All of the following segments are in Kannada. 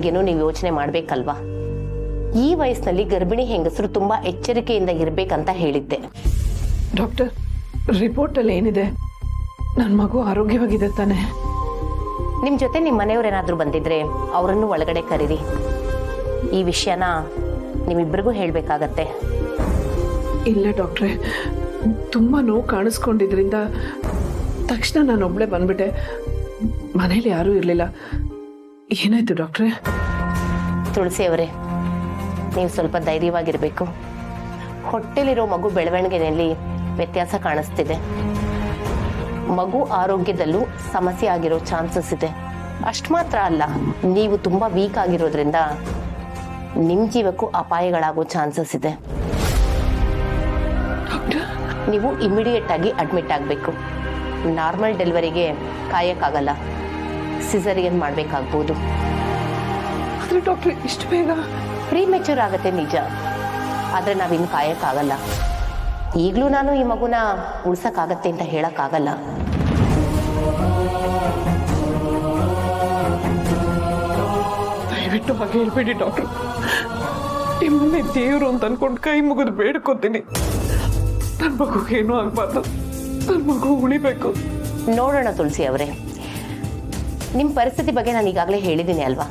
ಏನೋ ನೀವು ಯೋಚನೆ ಮಾಡ್ಬೇಕಲ್ವಾ? ಈ ವಯಸ್ಸಿನಲ್ಲಿ ಗರ್ಭಿಣಿ ಹೆಂಗಸರು ತುಂಬಾ ಎಚ್ಚರಿಕೆಯಿಂದ ಇರ್ಬೇಕಂತ ಹೇಳಿದ್ದೆ. ಡಾಕ್ಟರ್, ರಿಪೋರ್ಟ್ ಅಲ್ಲಿ ಏನಿದೆ? ನನ್ನ ಮಗು ಆರೋಗ್ಯವಾಗಿದೆ ತಾನೆ? ನಿಮ್ ಜೊತೆ ನಿಮ್ ಮನೆಯವ್ರೇನಾದ್ರೂ ಬಂದಿದ್ರೆ ಅವರನ್ನು ಒಳಗಡೆ ಕರೀರಿ. ಈ ವಿಷಯನ ನಿಮ್ಮಿಬ್ಬರಿಗೂ ಹೇಳ್ಬೇಕಾಗತ್ತೆ. ಇಲ್ಲ ಡಾಕ್ಟ್ರೆ, ತುಂಬಾ ನೋವು ಕಾಣಿಸ್ಕೊಂಡಿದ್ರಿಂದ ತಕ್ಷಣ ನಾನು ಒಬ್ಳೆ ಬಂದ್ಬಿಟ್ಟೆ. ಮನೇಲಿ ಯಾರೂ ಇರಲಿಲ್ಲ. ಏನಾಯ್ತು ಡಾಕ್ಟ್ರೆ? ತುಳಸಿ ಅವರೇ, ನೀವು ಸ್ವಲ್ಪ ಧೈರ್ಯವಾಗಿರ್ಬೇಕು. ಹೊಟ್ಟೆಲಿರೋ ಮಗು ಬೆಳವಣಿಗೆಯಲ್ಲಿ ವ್ಯತ್ಯಾಸ ಕಾಣಿಸ್ತಿದೆ. ಮಗು ಆರೋಗ್ಯದಲ್ಲೂ ಸಮಸ್ಯೆ ಆಗಿರೋ ಚಾನ್ಸಸ್ ಇದೆ. ಅಷ್ಟು ಮಾತ್ರ ಅಲ್ಲ, ನೀವು ತುಂಬಾ ವೀಕ್ ಆಗಿರೋದ್ರಿಂದ ನಿಮ್ ಜೀವಕ್ಕೂ ಅಪಾಯಗಳಾಗೋ ಚಾನ್ಸಸ್ ಇದೆ. ನೀವು ಇಮಿಡಿಯೇಟ್ ಆಗಿ ಅಡ್ಮಿಟ್ ಆಗಬೇಕು. ನಾರ್ಮಲ್ ಡೆಲಿವರಿಗೆ ಕಾಯಕ್ಕಾಗಲ್ಲ, ಸಿಸರಿಯನ್ ಮಾಡಬೇಕಾಗ್ಬೋದು. ಆದ್ರೆ ಡಾಕ್ಟರ್, ಇಷ್ಟು ಬೇಗ? ಪ್ರೀಮೆಚೂರ್ ಆಗುತ್ತೆ ನಿಜ, ಆದ್ರೆ ನಾವಿನ್ನು ಕಾಯಕ್ಕಾಗಲ್ಲ. ಈಗಲೂ ನಾನು ಈ ಮಗುನ ಉಳ್ಸಕ್ಕಾಗತ್ತೆ ಅಂತ ಹೇಳಕ್ಕಾಗಲ್ಲ. ದಯವಿಟ್ಟು ಹಾಗೆ ಹೇಳ್ಬೇಡಿ ಡಾಕ್ಟರ್. ನಿಮ್ಮನ್ನೇ ದೇವರು ಅಂತ ಅನ್ಕೊಂಡು ಕೈ ಮುಗಿದು ಬೇಡ್ಕೋತೀನಿ. ನನ್ನ ಮಗುಗೆ ಏನೂ ಆಗ್ಬಾರ್ದು. ನನ್ನ ಮಗು ಉಳಿಬೇಕು. ನೋಡೋಣ ತುಳಸಿ ಅವರೇ, ನಿಮ್ಮ ಪರಿಸ್ಥಿತಿ ಬಗ್ಗೆ ನಾನು ಈಗಾಗಲೇ ಹೇಳಿದ್ದೀನಿ ಅಲ್ವಾ?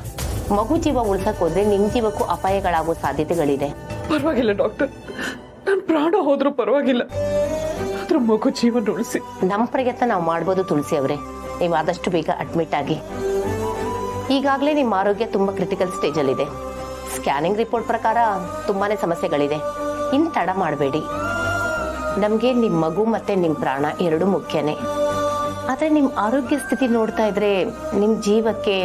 ಮಗು ಜೀವ ಉಳ್ಸಕ್ ಹೋದ್ರೆ ನಿಮ್ ಜೀವಕ್ಕೂ ಅಪಾಯಗಳಾಗೋ ಸಾಧ್ಯತೆಗಳಿದೆ. ಪರವಾಗಿಲ್ಲ ಡಾಕ್ಟರ್, ನನ್ನ ಪ್ರಾಣ ಹೋದ್ರೂ ಪರವಾಗಿಲ್ಲ, ಆದ್ರೂ ಮಗು ಜೀವನ ಉಳಿಸಿ. ನಮ್ಮ ಪ್ರಯತ್ನ ನಾವು ಮಾಡ್ಬೋದು ತುಳಸಿ ಅವರೇ. ನೀವು ಆದಷ್ಟು ಬೇಗ ಅಡ್ಮಿಟ್ ಆಗಿ. ಈಗಾಗಲೇ ನಿಮ್ಮ ಆರೋಗ್ಯ ತುಂಬಾ ಕ್ರಿಟಿಕಲ್ ಸ್ಟೇಜಲ್ಲಿದೆ. ಸ್ಕ್ಯಾನಿಂಗ್ ರಿಪೋರ್ಟ್ ಪ್ರಕಾರ ತುಂಬಾನೇ ಸಮಸ್ಯೆಗಳಿದೆ. ಇನ್ನು ತಡ ಮಾಡಬೇಡಿ. ನಮಗೆ ನಿಮ್ಮ ಮಗು ಮತ್ತೆ ನಿಮ್ಮ ಪ್ರಾಣ ಎರಡೂ ಮುಖ್ಯನೇ. ಆದರೆ ನಿಮ್ಮ ಆರೋಗ್ಯ ಸ್ಥಿತಿ ನೋಡ್ತಾ ಇದ್ರೆ ನಿಮ್ಮ ಜೀವಕ್ಕೆ